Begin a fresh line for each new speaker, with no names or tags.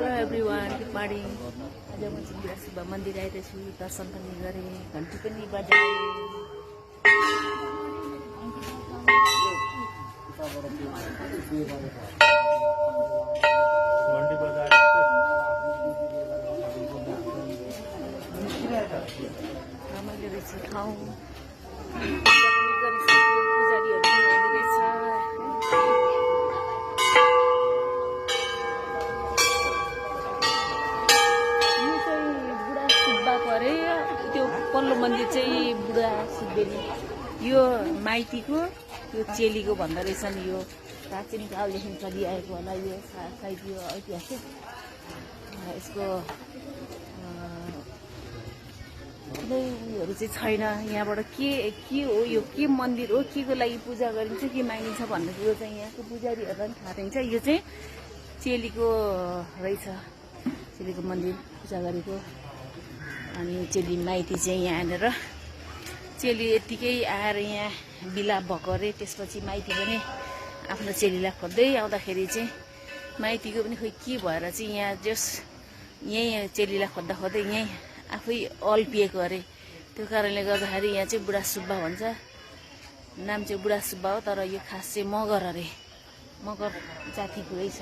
Hello everyone, good morning. आज म चाहिँ बुढा सुब्बा मन्दिर आइरहेछु, दर्शन पनि गरेँ, घन्टी पनि बजाएँ। रमाइलो रहेछ ठाउँ। पूजा पनि गरिसक्यो, पुजारीहरू पनि हुँदैरहेछ। त्यो पल्लो मन्दिर चाहिँ बुढा सुब्बेली, यो माइतीको यो चेलीको भन्दो रहेछ नि। यो प्राचीन कालदेखि चलिआएको होला। यो सायद यो ऐतिहासिक यसको कुनै उयोहरू चाहिँ छैन। यहाँबाट के हो, यो के मन्दिर हो, के को लागि पूजा गरिन्छ, के मानिन्छ भन्ने कुरो चाहिँ यहाँको पुजारीहरूलाई पनि थाहा चाहिन्छ। यो चाहिँ चेलीको रहेछ, चेलीको मन्दिर पूजा गरेको। अनि चेली माइती चाहिँ यहाँनिर चेली यत्तिकै आएर यहाँ बिलाप भएको अरे। त्यसपछि माइती पनि आफ्नो चेलीलाई खोज्दै आउँदाखेरि चाहिँ माइतीको पनि खोइ के भएर चाहिँ यहाँ जस यहीँ चेलीलाई खोज्दा खोज्दै यहीँ आफै अल्पिएको अरे। त्यो कारणले गर्दाखेरि यहाँ चाहिँ बुढा सुब्बा भन्छ। नाम चाहिँ बुढा सुब्बा हो, तर यो खास चाहिँ मगर अरे, मगर जातिको रहेछ।